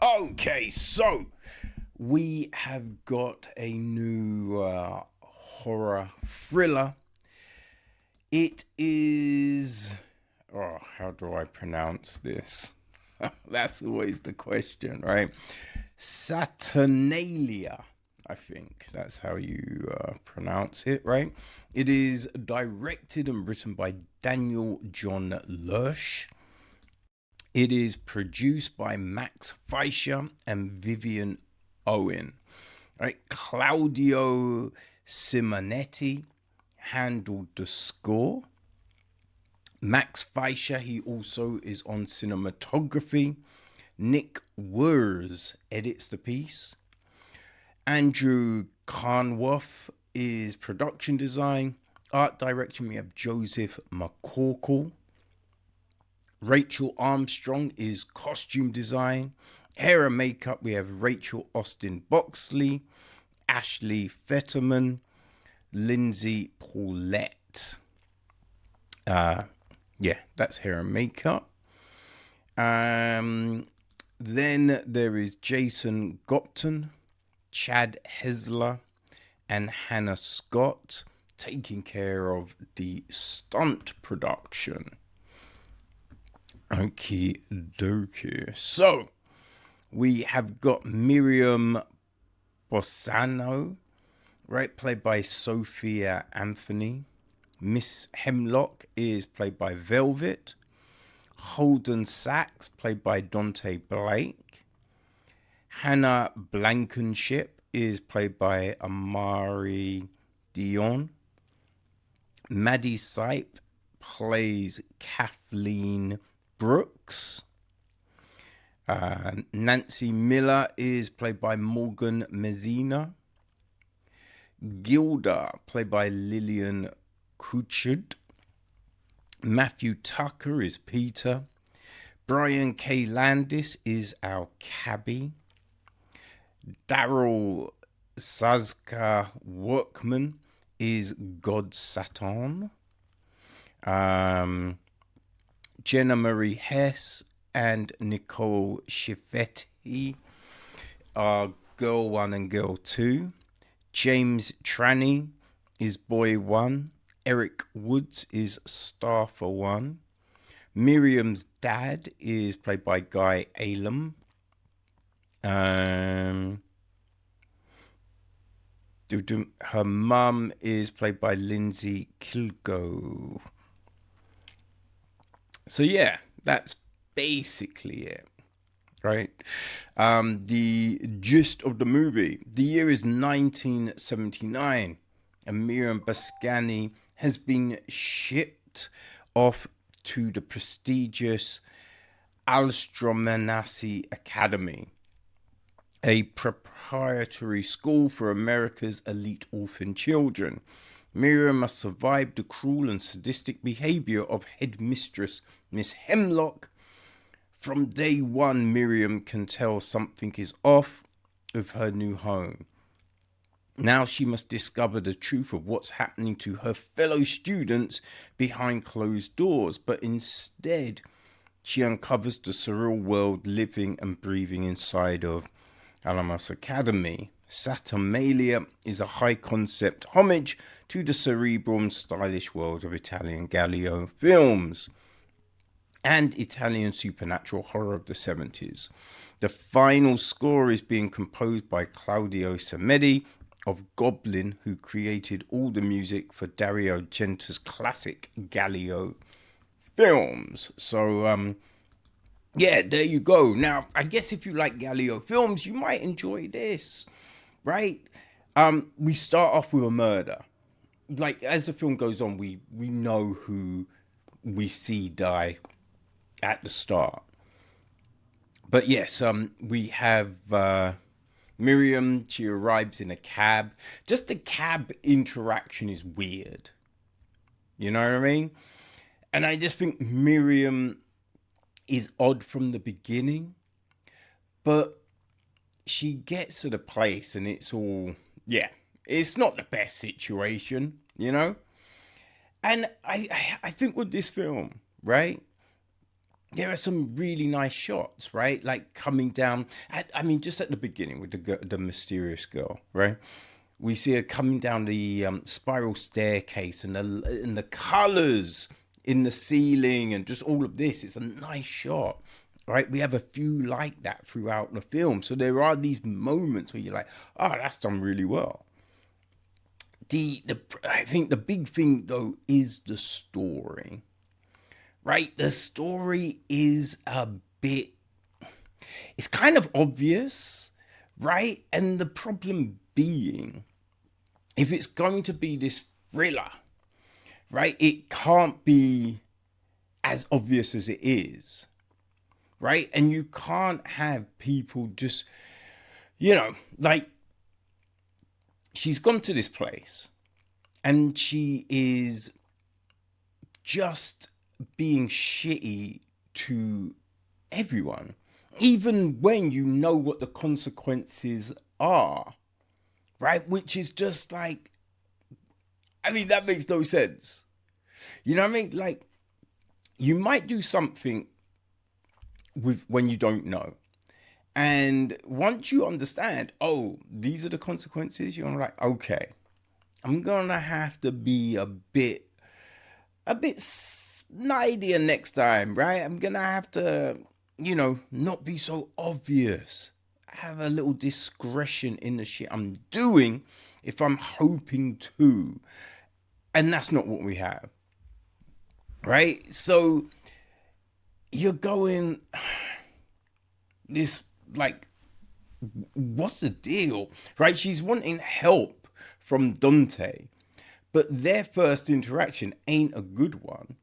Okay, so we have got a new horror thriller. It is. Oh, how do I pronounce this? That's always the question, right? Saturnalia, I think that's how you pronounce it, right? It is directed and written by Daniel John Lerch. It is produced by Max Fleischer and Vivian Owen. Right? Claudio Simonetti handled the score. Max Fleischer, he also is on cinematography. Nick Wurz edits the piece. Andrew Carnwath is production design. Art direction, we have Joseph McCorkle. Rachel Armstrong is costume design. Hair and makeup, we have Rachel Austin Boxley, Ashley Fetterman, Lindsay Paulette. Yeah, that's hair and makeup. Then there is Jason Gopton, Chad Hesler, and Hannah Scott taking care of the stunt production. Okie dokie. So we have got Miriam Basconi, right, played by Sophia Anthony. Miss Hemlock is played by Velvet. Holden Sachs, played by Dante Blake. Hannah Blankenship is played by Amari Dion. Maddie Sipe plays Kathleen Brooks. Nancy Miller is played by Morgan Messina. Gilda, played by Lillian Kuchard. Matthew Tucker is Peter. Brian K. Landis is our cabbie. Darrell Szarka Workman is God Satan. Jenna Marie Hess and Nicole Schifetti are Girl 1 and Girl 2. James Tranny is Boy 1. Eric Woods is Staffer 1. Miriam's dad is played by Guy Alum. Her mum is played by Lindsay Kilgo. So yeah, that's basically it, right? The gist of the movie. The year is 1979, and Miriam Basconi has been shipped off to the prestigious Alstroemerias Academy, a preparatory school for America's elite orphan children. Miriam must survive the cruel and sadistic behavior of Headmistress Ms. Hemlock. From day one, Miriam can tell something is off with her new home. Now she must discover the truth of what's happening to her fellow students behind closed doors, but instead she uncovers the surreal world living and breathing inside of Alstroemerias Academy. Saturnalia is a high-concept homage to the cerebral and stylish world of Italian Galileo films and Italian supernatural horror of the 70s. The final score is being composed by Claudio Simonetti of Goblin, who created all the music for Dario Argento's classic Galileo films. So, yeah, there you go. Now, I guess if you like Galileo films, you might enjoy this, right? We start off with a murder. Like, as the film goes on, we know who we see die at the start. But yes, we have Miriam. She arrives in a cab. Just the cab interaction is weird. You know what I mean? And I just think Miriam is odd from the beginning, but she gets to the place and it's all, yeah, it's not the best situation, you know? And I think with this film, right, there are some really nice shots, right? Like coming down, just at the beginning with the mysterious girl, right? We see her coming down the spiral staircase, and the colors in the ceiling and just all of this. It's a nice shot, right? We have a few like that throughout the film. So there are these moments where you're like, oh, that's done really well. I think the big thing though is the story, right? The story is it's kind of obvious, right? And the problem being, if it's going to be this thriller, right, it can't be as obvious as it is, right? And you can't have people just, like, she's gone to this place and she is just being shitty to everyone, even when you know what the consequences are, right? Which is just like, that makes no sense. You know what I mean? Like, you might do something when you don't know. And once you understand, oh, these are the consequences, you're like, okay, I'm gonna have to be a bit snideier next time, right? I'm gonna have to, not be so obvious. Have a little discretion in the shit I'm doing if I'm hoping to. And that's not what we have, right? So you're going, this, like, what's the deal, right? She's wanting help from Dante, but their first interaction ain't a good one,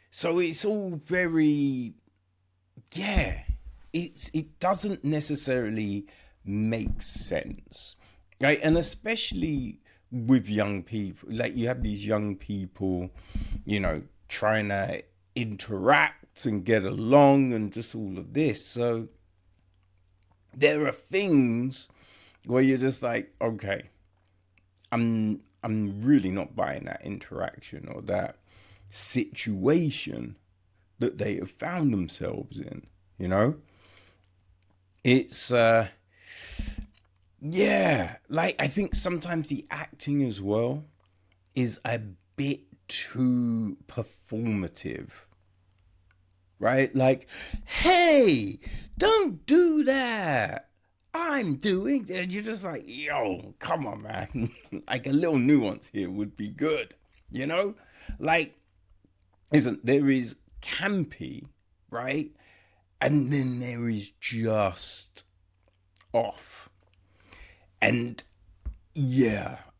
So it's all very, it doesn't necessarily make sense, right? And especially with young people, like you have these young people, trying to interact and get along and just all of this. So there are things where you're just like, okay, I'm really not buying that interaction or that situation that they have found themselves in, It's like, I think sometimes the acting as well is a bit too performative, right? Like, hey, don't do that, I'm doing, and you're just like, yo, come on, man. Like, a little nuance here would be good, Like, there is campy, right? And then there is just off. And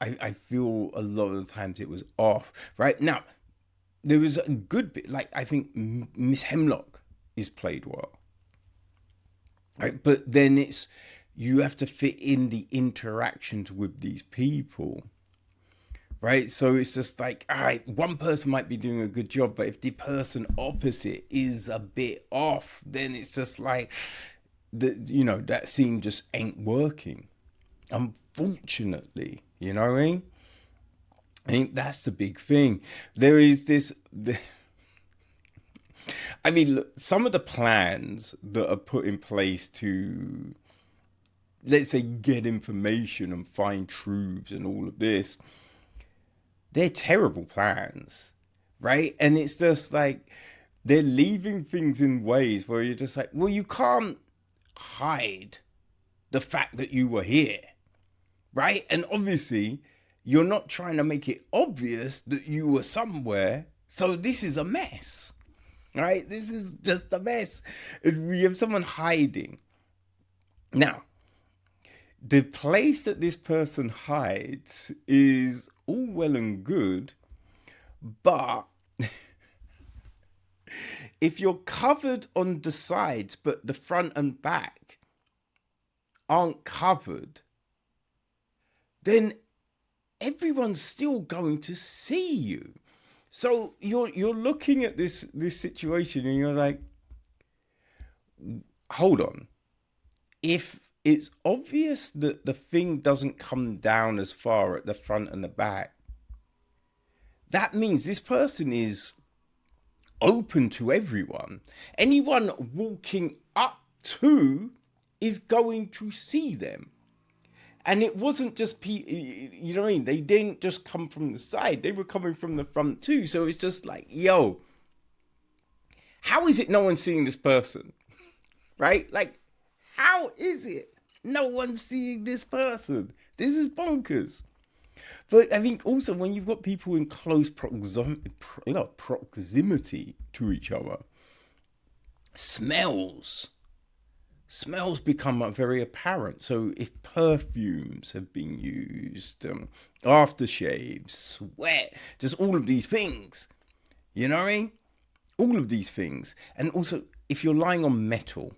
I feel a lot of the times it was off, right? Now, there was a good bit, like, I think Miss Hemlock is played well, right? But then you have to fit in the interactions with these people, right? So it's just like, all right, one person might be doing a good job, but if the person opposite is a bit off, then it's just like, that scene just ain't working, unfortunately. You know what I mean? I think that's the big thing. There is this... look, some of the plans that are put in place to, let's say, get information and find truths and all of this, they're terrible plans, right? And it's just like, they're leaving things in ways where you're just like, well, you can't hide the fact that you were here, right? And obviously, you're not trying to make it obvious that you were somewhere. So this is a mess, right? This is just a mess. We have someone hiding. Now, the place that this person hides is all well and good, but if you're covered on the sides, but the front and back aren't covered, then everyone's still going to see you. So you're looking at this situation and you're like, hold on. If it's obvious that the thing doesn't come down as far at the front and the back, that means this person is open to everyone. Anyone walking up to is going to see them. And it wasn't just people, you know what I mean? They didn't just come from the side. They were coming from the front too. So it's just like, yo, how is it no one's seeing this person? Right? Like, how is it no one's seeing this person? This is bonkers. But I think also when you've got people in close proximity to each other, smells become very apparent. So if perfumes have been used, aftershaves, sweat, just all of these things, you know what I mean? All of these things. And also, if you're lying on metal,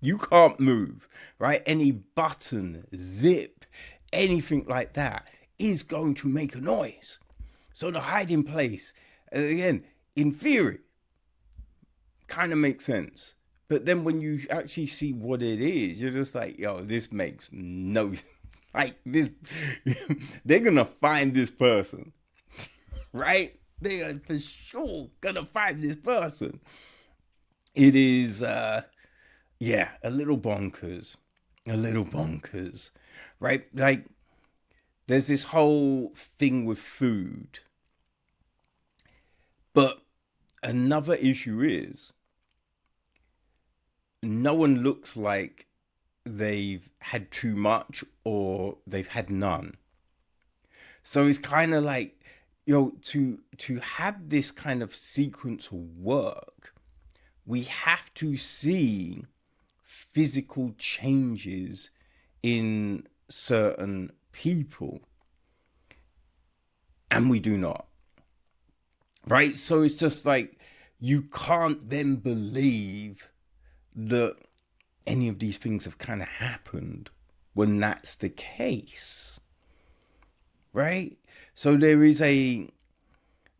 you can't move, right? Any button, zip, anything like that is going to make a noise. So the hiding place, again, in theory, kind of makes sense. But then when you actually see what it is, you're just like, yo, this makes no, like this, they're going to find this person, right? They are for sure going to find this person. It is, a little bonkers, right? Like there's this whole thing with food. But another issue is, no one looks like they've had too much or they've had none. So it's kind of like, to have this kind of sequence work, we have to see physical changes in certain people. And we do not. Right? So it's just like, you can't then believe that any of these things have kind of happened when that's the case, right? So there's a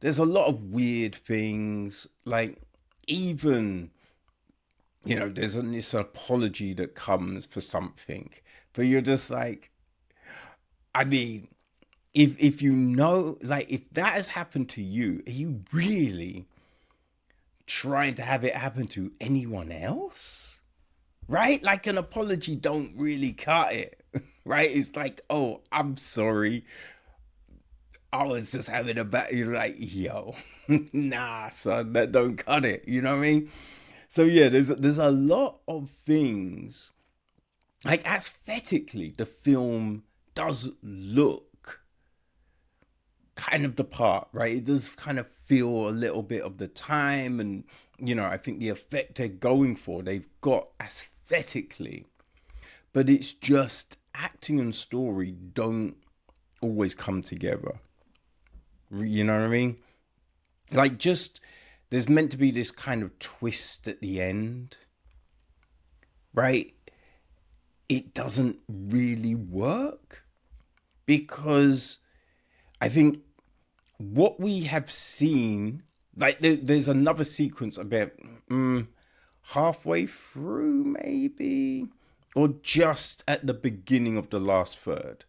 lot of weird things, like even, there's this apology that comes for something, but you're just like, I mean, if you know, like if that has happened to you, are you really trying to have it happen to anyone else? Right? Like an apology don't really cut it. Right? It's like, oh, I'm sorry, I was just having a bad, you're like, yo, nah, son, that don't cut it. You know what I mean? So yeah, there's a lot of things, like aesthetically, the film does look kind of the part, right? It does kind of feel a little bit of the time, and I think the effect they're going for, they've got aesthetically, but it's just acting and story don't always come together. You know what I mean? Like, just there's meant to be this kind of twist at the end, right? It doesn't really work, because I think what we have seen, like there's another sequence about halfway through maybe, or just at the beginning of the last third.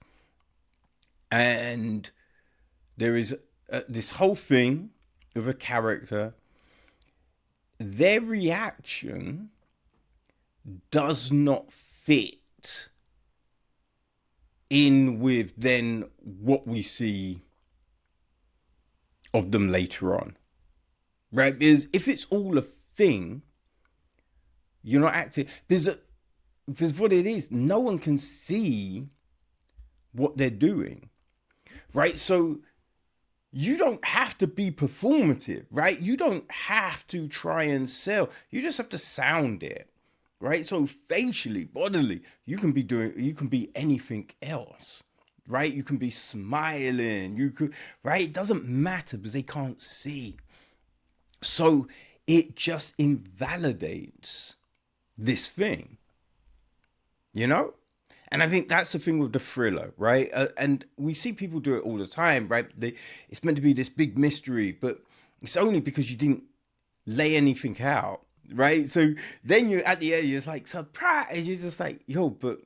And there is this whole thing with a character. Their reaction does not fit in with then what we see of them later on, right? Because if it's all a thing, you're not acting, because what it is, no one can see what they're doing, right? So you don't have to be performative, right? You don't have to try and sell. You just have to sound it, right? So facially, bodily, you can be anything else, right? You can be smiling, right? It doesn't matter because they can't see. So it just invalidates this thing, And I think that's the thing with the thriller, right? And we see people do it all the time, right? It's meant to be this big mystery, but it's only because you didn't lay anything out, right? So then you're at the end, you're like, surprise! And you're just like, yo, but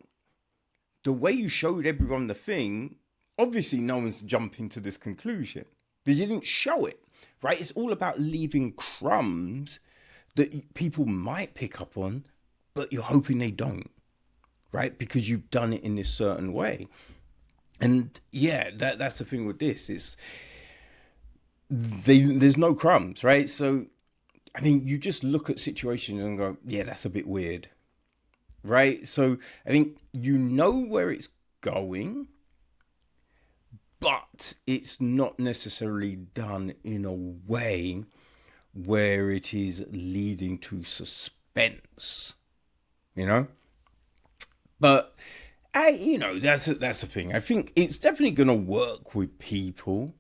the way you showed everyone the thing, obviously no one's jumping to this conclusion because you didn't show it. right? It's all about leaving crumbs that people might pick up on, but you're hoping they don't, right? Because you've done it in this certain way. And yeah, that's the thing with this. There's no crumbs, right? So, I mean, you just look at situations and go, yeah, that's a bit weird, right? So, I think you know where it's going, but it's not necessarily done in a way where it is leading to suspense, you know? But that's the thing. I think it's definitely going to work with people,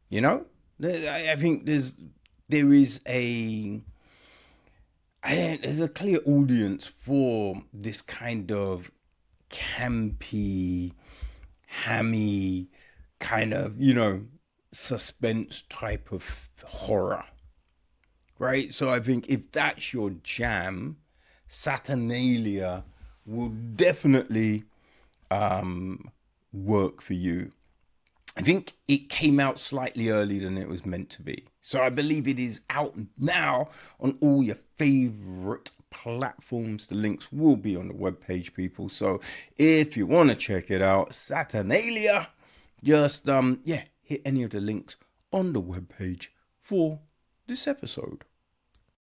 you know? I think there's a clear audience for this kind of campy, hammy kind of, suspense type of horror, right? So I think if that's your jam, Saturnalia will definitely work for you. I think it came out slightly earlier than it was meant to be. So I believe it is out now on all your favorite platforms. The links will be on the webpage, people. So if you want to check it out, Saturnalia, just hit any of the links on the webpage for this episode.